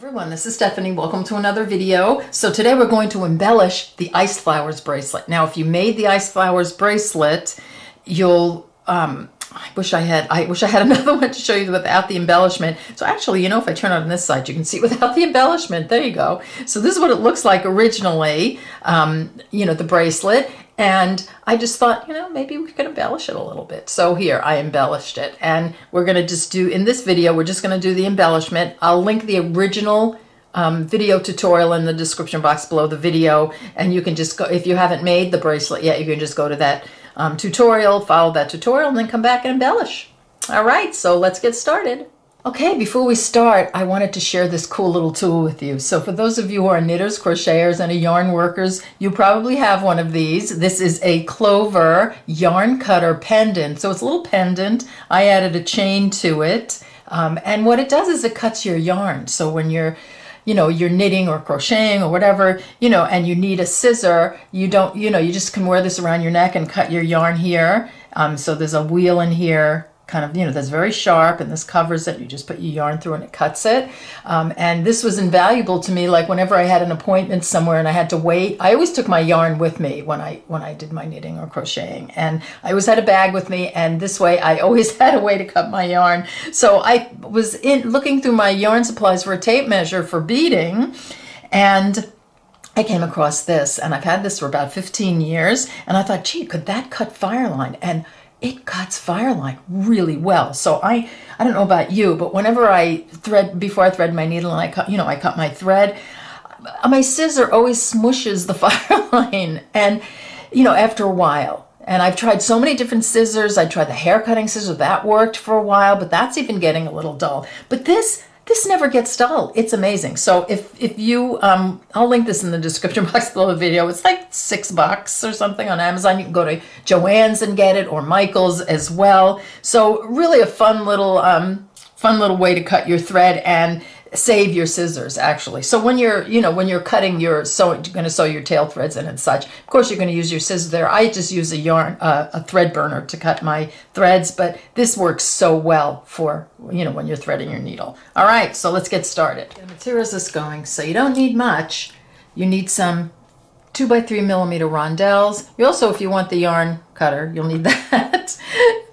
Everyone, this is Stephanie. Welcome to another video. So today we're going to embellish the Ice Flowers bracelet. Now, if you made the Ice Flowers bracelet, you'll I wish I had another one to show you without the embellishment. So actually, if I turn it on this side, you can see without the embellishment. There you go. So this is what it looks like originally, the bracelet. And I just thought, maybe we could embellish it a little bit. So here, I embellished it. And we're going to just do, in this video, we're just going to do the embellishment. I'll link the original video tutorial in the description box below the video. And you can just go, if you haven't made the bracelet yet, you can just go to that tutorial, follow that tutorial, and then come back and embellish. All right, so let's get started. Okay, before we start, I wanted to share this cool little tool with you. So for those of you who are knitters, crocheters, and yarn workers, you probably have one of these. This is a clover yarn cutter pendant. So it's a little pendant. I added a chain to it. And what it does is it cuts your yarn. So when you're knitting or crocheting or whatever, and you need a scissor, you just can wear this around your neck and cut your yarn here. So there's a wheel in here, kind of, that's very sharp, and this covers it. You just put your yarn through and it cuts it. And this was invaluable to me, like whenever I had an appointment somewhere and I had to wait. I always took my yarn with me when I did my knitting or crocheting, and I always had a bag with me, and this way I always had a way to cut my yarn. So I was looking through my yarn supplies for a tape measure for beading, and I came across this, and I've had this for about 15 years, and I thought, gee, could that cut fireline? And it cuts fireline really well. So I don't know about you, but whenever before I thread my needle and I cut my thread, my scissor always smushes the fireline, and after a while. And I've tried so many different scissors. I tried the hair cutting scissor, that worked for a while, but that's even getting a little dull. But this never gets dull. It's amazing. So if you, I'll link this in the description box below the video. It's like $6 or something on Amazon. You can go to Joann's and get it, or Michael's as well. So really a fun little way to cut your thread and save your scissors, actually. So when you're cutting you're going to sew your tail threads in and such, of course you're going to use your scissors there. I just use a thread burner to cut my threads, but this works so well for when you're threading your needle. All right, so let's get started. The materials is going, so you don't need much. You need some 2x3 millimeter rondelles. You also, if you want the yarn cutter, you'll need that.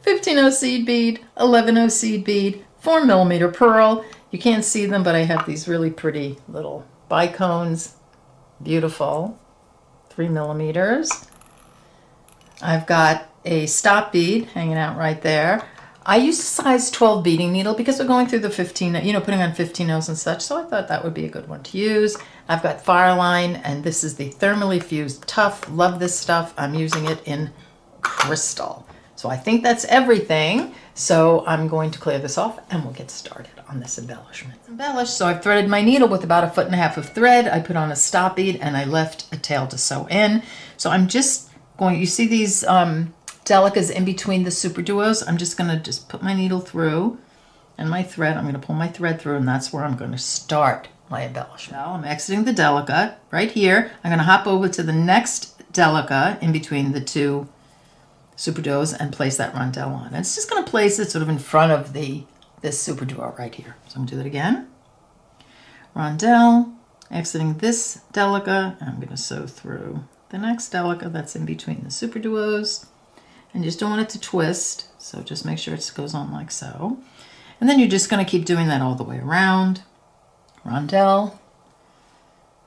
15/0 seed bead, 11/0 seed bead, 4 millimeter pearl. You can't see them, but I have these really pretty little bicones. Beautiful. 3 millimeters. I've got a stop bead hanging out right there. I use a size 12 beading needle because we're going through the 15, putting on 15/0s and such, so I thought that would be a good one to use. I've got Fireline, and this is the thermally fused tuff. Love this stuff. I'm using it in crystal. So I think that's everything. So I'm going to clear this off and we'll get started on this embellishment. Embellish, so I've threaded my needle with about 1.5 feet of thread. I put on a stop bead and I left a tail to sew in. So I'm just going, you see these delicas in between the super duos? I'm just going to put my needle through and my thread. I'm going to pull my thread through, and that's where I'm going to start my embellishment. Now I'm exiting the delica right here. I'm going to hop over to the next delica in between the two super duos and place that rondelle on. And it's just going to place it sort of in front of this super duo right here. So I'm going to do that again. Rondelle, exiting this delica, and I'm going to sew through the next delica that's in between the super duos. And you just don't want it to twist, so just make sure it goes on like so. And then you're just going to keep doing that all the way around. Rondelle,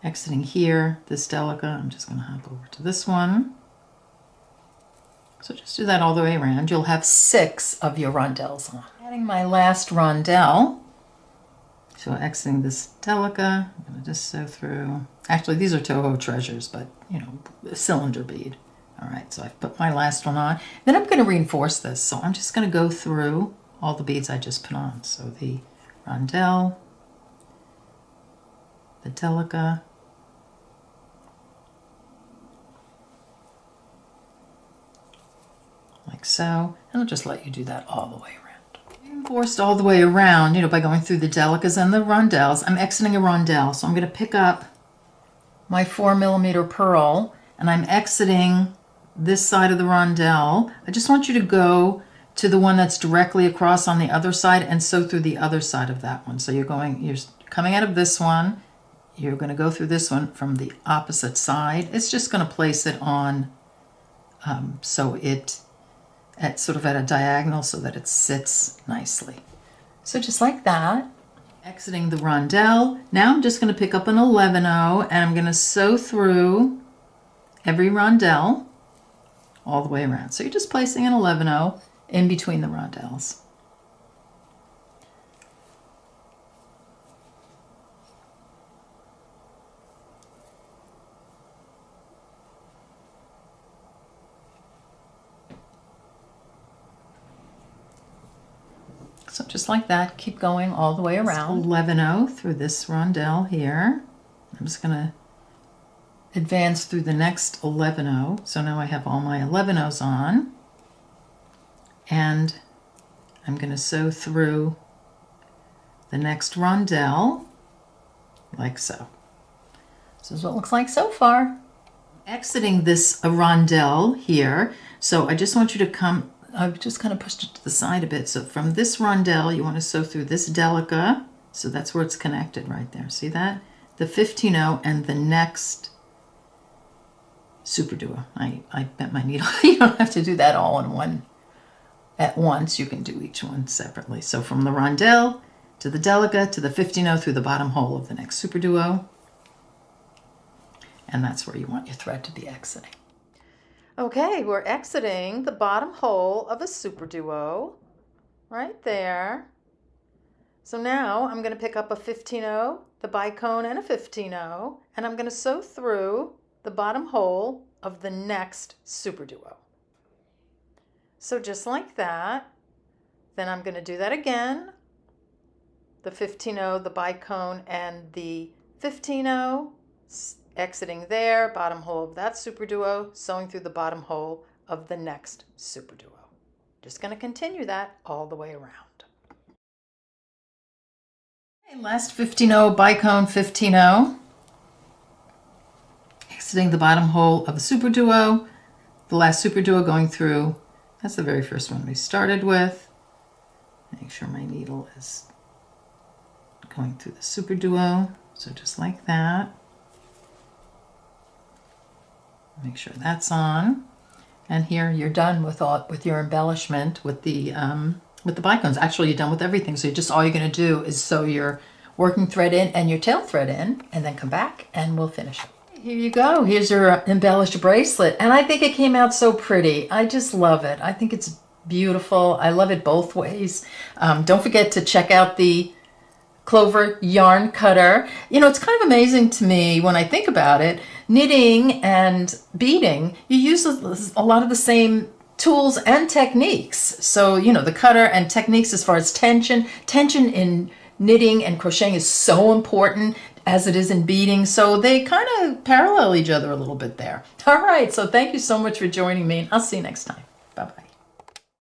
exiting here, this delica, I'm just going to hop over to this one. So just do that all the way around. You'll have 6 of your rondelles on. Adding my last rondelle. So exiting this delica, I'm going to just sew through. Actually, these are Toho Treasures, but a cylinder bead. All right, so I've put my last one on. Then I'm going to reinforce this. So I'm just going to go through all the beads I just put on. So the rondelle, the delica, like so, and I'll just let you do that all the way around. Reinforced all the way around, by going through the delicas and the rondelles. I'm exiting a rondelle, so I'm going to pick up my 4 millimeter pearl, and I'm exiting this side of the rondelle. I just want you to go to the one that's directly across on the other side and sew through the other side of that one. So you're coming out of this one, you're going to go through this one from the opposite side. It's just going to place it on so it sort of at a diagonal so that it sits nicely. So just like that. Exiting the rondelle. Now I'm just going to pick up an 11-0 and I'm going to sew through every rondelle all the way around. So you're just placing an 11-0 in between the rondelles. So just like that, keep going all the way around. 11-0 through this rondelle here. I'm just going to advance through the next 11-0. So now I have all my 11-0s on. And I'm going to sew through the next rondelle like so. This is what it looks like so far. Exiting this rondelle here. So I just want you to come, I've just kind of pushed it to the side a bit. So from this rondelle, you want to sew through this delica. So that's where it's connected right there. See that? The 15-0 and the next super duo. I bent my needle. You don't have to do that all in one at once. You can do each one separately. So from the rondelle to the delica to the 15-0 through the bottom hole of the next super duo. And that's where you want your thread to be exiting. Okay, we're exiting the bottom hole of a super duo right there. So now I'm going to pick up a 15-0, the bicone and a 15-0, and I'm going to sew through the bottom hole of the next super duo. So just like that. Then I'm going to do that again. The 15-0, the bicone, and the 15-0. Exiting there, bottom hole of that super duo, sewing through the bottom hole of the next super duo. Just going to continue that all the way around. Okay, last 15-0, bicone 15-0. Exiting the bottom hole of the super duo, the last super duo going through, that's the very first one we started with. Make sure my needle is going through the super duo, so just like that. Make sure that's on, and here you're done with your embellishment with the bicones. Actually, you're done with everything. So all you're going to do is sew your working thread in and your tail thread in, and then come back and we'll finish it. Here you go. Here's your embellished bracelet, and I think it came out so pretty. I just love it. I think it's beautiful. I love it both ways. Don't forget to check out the Clover yarn cutter. You know, it's kind of amazing to me when I think about it. Knitting and beading, you use a lot of the same tools and techniques. So, you know, the cutter and techniques as far as tension in knitting and crocheting is so important as it is in beading. So they kind of parallel each other a little bit there. All right, so thank you so much for joining me, and I'll see you next time. Bye-bye.